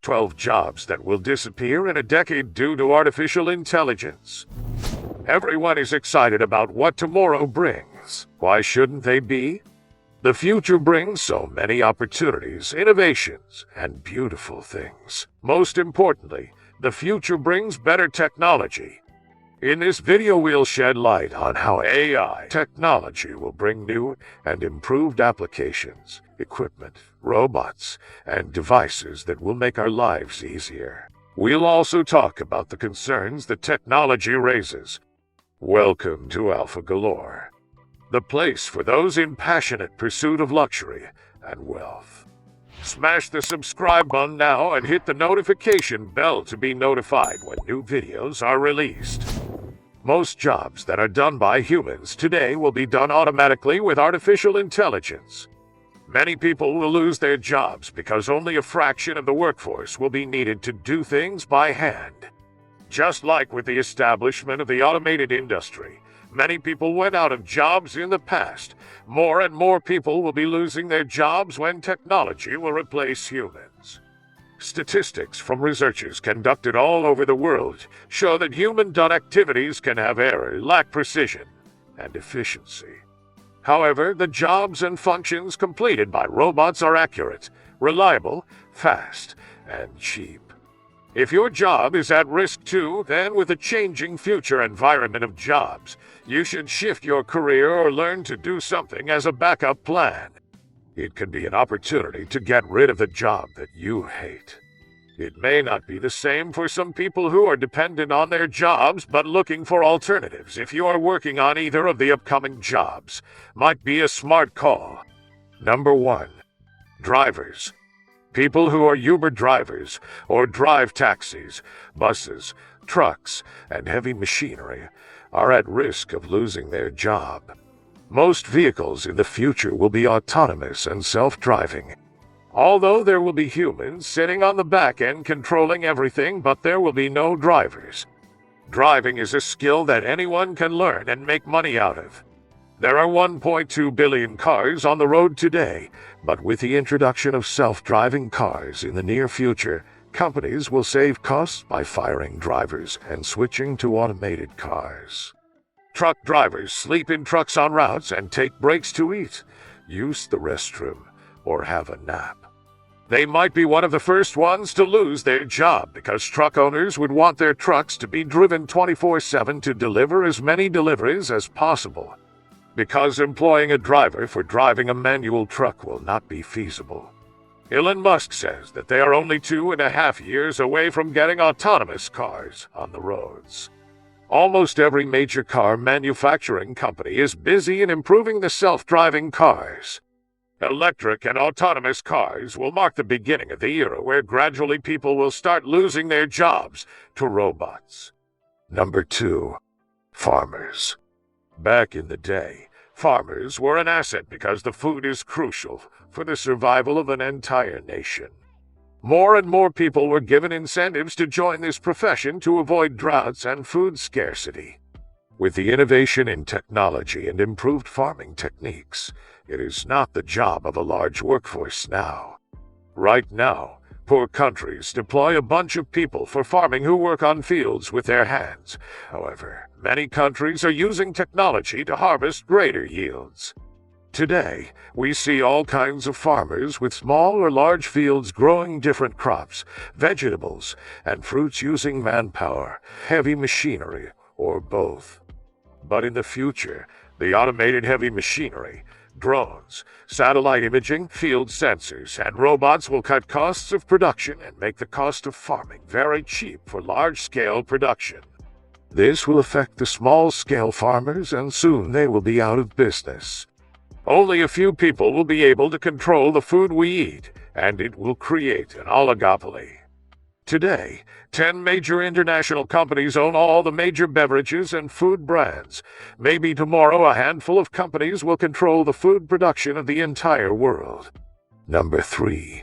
12 jobs that will disappear in a decade due to artificial intelligence. Everyone is excited about what tomorrow brings. Why shouldn't they be? The future brings so many opportunities, innovations, and beautiful things. Most importantly, the future brings better technology. In this video, we'll shed light on how AI technology will bring new and improved applications, equipment, robots, and devices that will make our lives easier. We'll also talk about the concerns that technology raises. Welcome to Alpha Galore, the place for those in passionate pursuit of luxury and wealth. Smash the subscribe button now and hit the notification bell to be notified when new videos are released. Most jobs that are done by humans today will be done automatically with artificial intelligence. Many people will lose their jobs because only a fraction of the workforce will be needed to do things by hand. Just like with the establishment of the automated industry, many people went out of jobs in the past. More and more people will be losing their jobs when technology will replace humans. Statistics from researchers conducted all over the world show that human-done activities can have error, lack precision, and efficiency. However, the jobs and functions completed by robots are accurate, reliable, fast, and cheap. If your job is at risk too, then with a changing future environment of jobs, you should shift your career or learn to do something as a backup plan. It can be an opportunity to get rid of the job that you hate. It may not be the same for some people who are dependent on their jobs but looking for alternatives. If you are working on either of the upcoming jobs, might be a smart call. Number 1. Drivers. People who are Uber drivers or drive taxis, buses, trucks, and heavy machinery are at risk of losing their job. Most vehicles in the future will be autonomous and self-driving. Although there will be humans sitting on the back end controlling everything, but there will be no drivers. Driving is a skill that anyone can learn and make money out of. There are 1.2 billion cars on the road today, but with the introduction of self-driving cars in the near future, companies will save costs by firing drivers and switching to automated cars. Truck drivers sleep in trucks on routes and take breaks to eat, use the restroom, or have a nap. They might be one of the first ones to lose their job because truck owners would want their trucks to be driven 24/7 to deliver as many deliveries as possible. Because employing a driver for driving a manual truck will not be feasible. Elon Musk says that they are only 2.5 years away from getting autonomous cars on the roads. Almost every major car manufacturing company is busy in improving the self-driving cars. Electric and autonomous cars will mark the beginning of the era where gradually people will start losing their jobs to robots. Number 2. Farmers. Back in the day, farmers were an asset because the food is crucial for the survival of an entire nation. More and more people were given incentives to join this profession to avoid droughts and food scarcity. With the innovation in technology and improved farming techniques, it is not the job of a large workforce now. Right now, poor countries deploy a bunch of people for farming who work on fields with their hands. However, many countries are using technology to harvest greater yields. Today, we see all kinds of farmers with small or large fields growing different crops, vegetables, and fruits using manpower, heavy machinery, or both. But in the future, the automated heavy machinery, drones, satellite imaging, field sensors, and robots will cut costs of production and make the cost of farming very cheap for large-scale production. This will affect the small-scale farmers, and soon they will be out of business. Only a few people will be able to control the food we eat, and it will create an oligopoly. Today, 10 major international companies own all the major beverages and food brands. Maybe tomorrow a handful of companies will control the food production of the entire world. Number 3.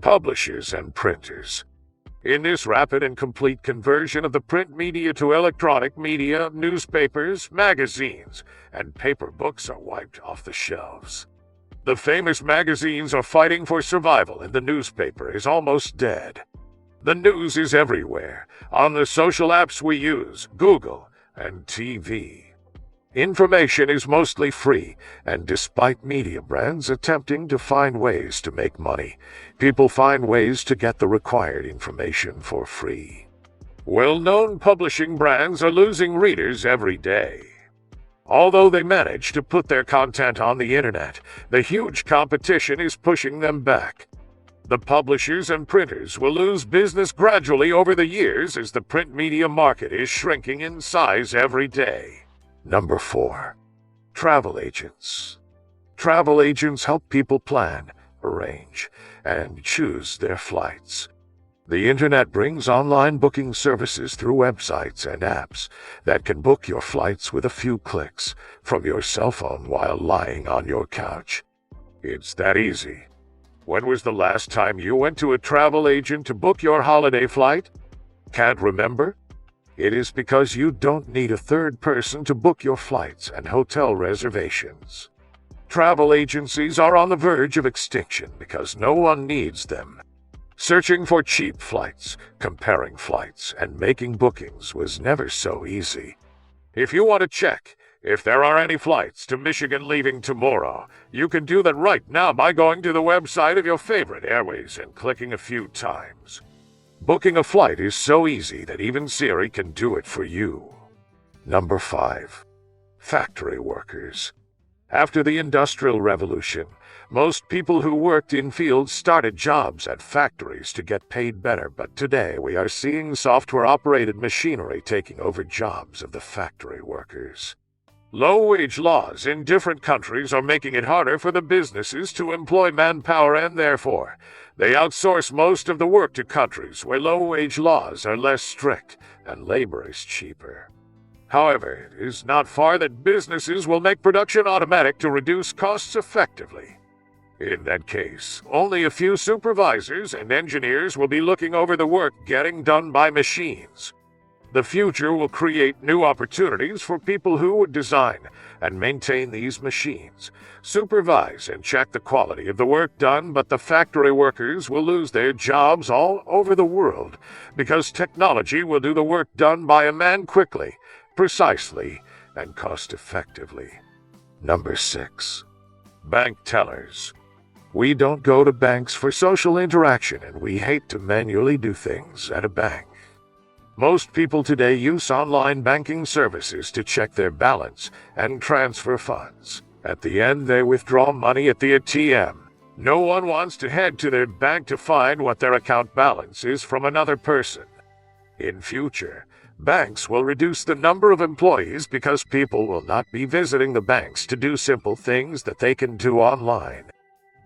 Publishers and printers. In this rapid and complete conversion of the print media to electronic media, newspapers, magazines, and paper books are wiped off the shelves. The famous magazines are fighting for survival, and the newspaper is almost dead. The news is everywhere, on the social apps we use, Google, and TV. Information is mostly free, and despite media brands attempting to find ways to make money, people find ways to get the required information for free. Well-known publishing brands are losing readers every day. Although they manage to put their content on the internet, the huge competition is pushing them back. The publishers and printers will lose business gradually over the years as the print media market is shrinking in size every day. Number 4. Travel agents. Travel agents help people plan, arrange, and choose their flights. The internet brings online booking services through websites and apps that can book your flights with a few clicks from your cell phone while lying on your couch. It's that easy. When was the last time you went to a travel agent to book your holiday flight? Can't remember? It is because you don't need a third person to book your flights and hotel reservations. Travel agencies are on the verge of extinction because no one needs them. Searching for cheap flights, comparing flights, and making bookings was never so easy. If you want to check if there are any flights to Michigan leaving tomorrow, you can do that right now by going to the website of your favorite airways and clicking a few times. Booking a flight is so easy that even Siri can do it for you. Number 5. Factory workers. After the Industrial Revolution, most people who worked in fields started jobs at factories to get paid better, but today we are seeing software-operated machinery taking over jobs of the factory workers. Low-wage laws in different countries are making it harder for the businesses to employ manpower, and therefore, they outsource most of the work to countries where low-wage laws are less strict and labor is cheaper. However, it is not far that businesses will make production automatic to reduce costs effectively. In that case, only a few supervisors and engineers will be looking over the work getting done by machines. The future will create new opportunities for people who would design and maintain these machines, supervise and check the quality of the work done, but the factory workers will lose their jobs all over the world because technology will do the work done by a man quickly, precisely, and cost-effectively. Number 6. Bank tellers. We don't go to banks for social interaction, and we hate to manually do things at a bank. Most people today use online banking services to check their balance and transfer funds. At the end, they withdraw money at the ATM. No one wants to head to their bank to find what their account balance is from another person. In future, banks will reduce the number of employees because people will not be visiting the banks to do simple things that they can do online.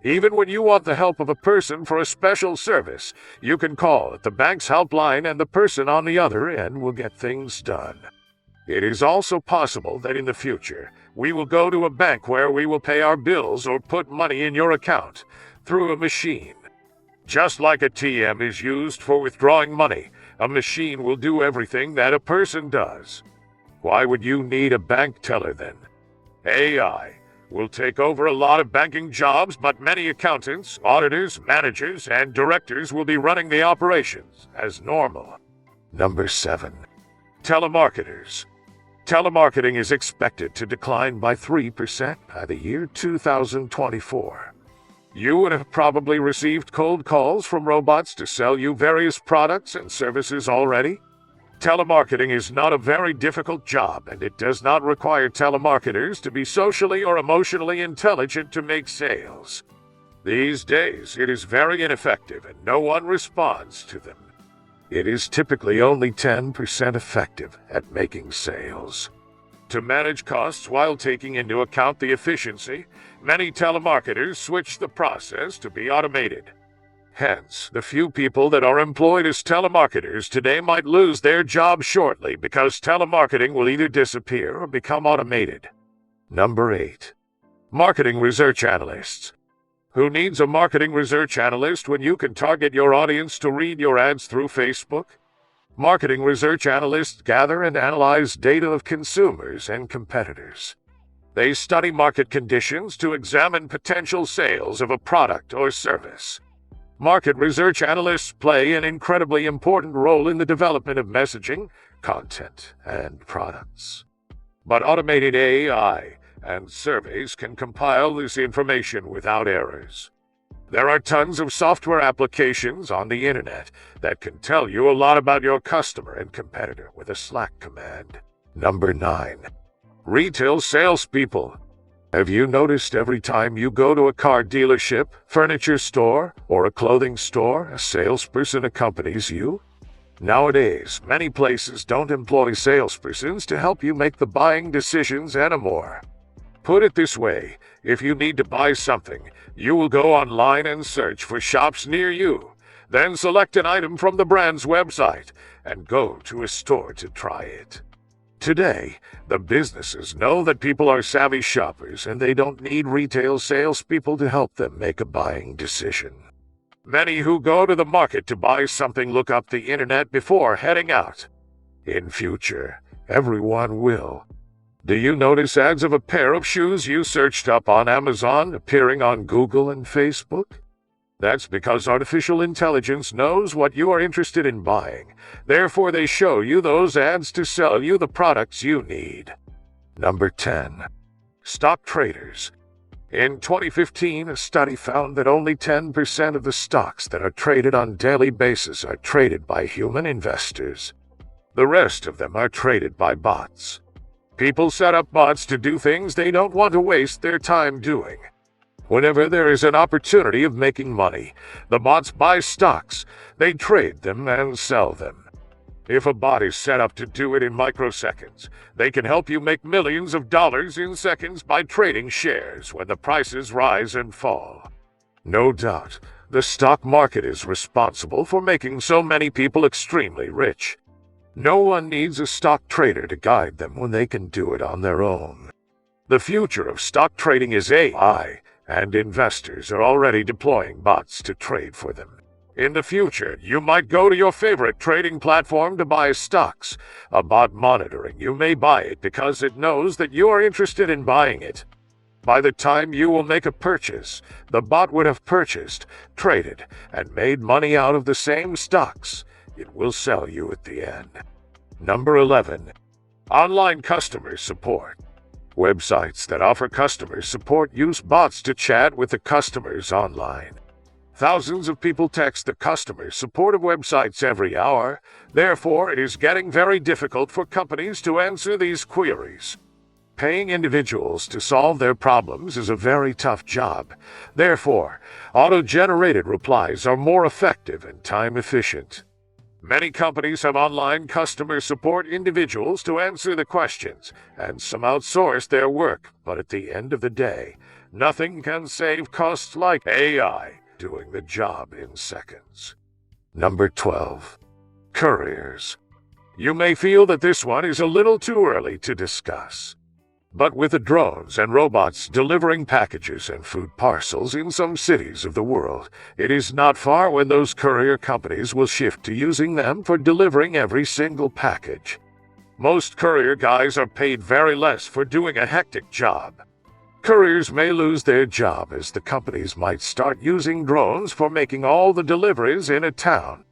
Even when you want the help of a person for a special service, you can call at the bank's helpline and the person on the other end will get things done. It is also possible that in the future, we will go to a bank where we will pay our bills or put money in your account through a machine. Just like a ATM is used for withdrawing money, a machine will do everything that a person does. Why would you need a bank teller then? AI will take over a lot of banking jobs, but many accountants, auditors, managers, and directors will be running the operations as normal. Number 7. Telemarketers. Telemarketing is expected to decline by 3% by the year 2024. You would have probably received cold calls from robots to sell you various products and services already. Telemarketing is not a very difficult job, and it does not require telemarketers to be socially or emotionally intelligent to make sales. These days, it is very ineffective and no one responds to them. It is typically only 10% effective at making sales. To manage costs while taking into account the efficiency, many telemarketers switch the process to be automated. Hence, the few people that are employed as telemarketers today might lose their job shortly because telemarketing will either disappear or become automated. Number 8. Marketing research analysts. Who needs a marketing research analyst when you can target your audience to read your ads through Facebook? Marketing research analysts gather and analyze data of consumers and competitors. They study market conditions to examine potential sales of a product or service. Market research analysts play an incredibly important role in the development of messaging, content, and products. But automated AI and surveys can compile this information without errors. There are tons of software applications on the internet that can tell you a lot about your customer and competitor with a Slack command. Number 9. Retail salespeople. Have you noticed every time you go to a car dealership, furniture store, or a clothing store, a salesperson accompanies you? Nowadays, many places don't employ salespersons to help you make the buying decisions anymore. Put it this way, if you need to buy something, you will go online and search for shops near you, then select an item from the brand's website, and go to a store to try it. Today, the businesses know that people are savvy shoppers and they don't need retail salespeople to help them make a buying decision. Many who go to the market to buy something look up the internet before heading out. In future, everyone will. Do you notice ads of a pair of shoes you searched up on Amazon appearing on Google and Facebook? That's because artificial intelligence knows what you are interested in buying. Therefore, they show you those ads to sell you the products you need. Number 10. Stock traders. In 2015, a study found that only 10% of the stocks that are traded on a daily basis are traded by human investors. The rest of them are traded by bots. People set up bots to do things they don't want to waste their time doing. Whenever there is an opportunity of making money, the bots buy stocks, they trade them and sell them. If a bot is set up to do it in microseconds, they can help you make millions of dollars in seconds by trading shares when the prices rise and fall. No doubt, the stock market is responsible for making so many people extremely rich. No one needs a stock trader to guide them when they can do it on their own. The future of stock trading is AI, and investors are already deploying bots to trade for them. In the future, you might go to your favorite trading platform to buy stocks. A bot monitoring you may buy it because it knows that you are interested in buying it. By the time you will make a purchase, the bot would have purchased, traded, and made money out of the same stocks. It will sell you at the end. Number 11. Online customer support. Websites that offer customer support use bots to chat with the customers online. Thousands of people text the customer support of websites every hour. Therefore, it is getting very difficult for companies to answer these queries. Paying individuals to solve their problems is a very tough job. Therefore, auto-generated replies are more effective and time-efficient. Many companies have online customer support individuals to answer the questions, and some outsource their work, but at the end of the day, nothing can save costs like AI doing the job in seconds. Number 12. Couriers. You may feel that this one is a little too early to discuss. But with the drones and robots delivering packages and food parcels in some cities of the world, it is not far when those courier companies will shift to using them for delivering every single package. Most courier guys are paid very less for doing a hectic job. Couriers may lose their job as the companies might start using drones for making all the deliveries in a town.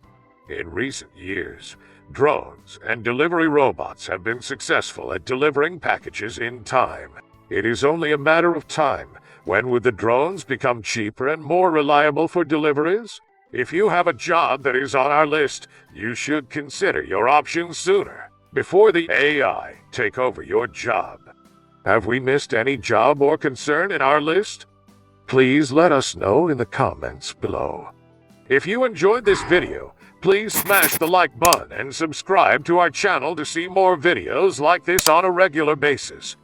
In recent years, drones and delivery robots have been successful at delivering packages in time. It is only a matter of time. When would the drones become cheaper and more reliable for deliveries? If you have a job that is on our list, you should consider your options sooner, before the AI take over your job. Have we missed any job or concern in our list? Please let us know in the comments below. If you enjoyed this video, please smash the like button and subscribe to our channel to see more videos like this on a regular basis.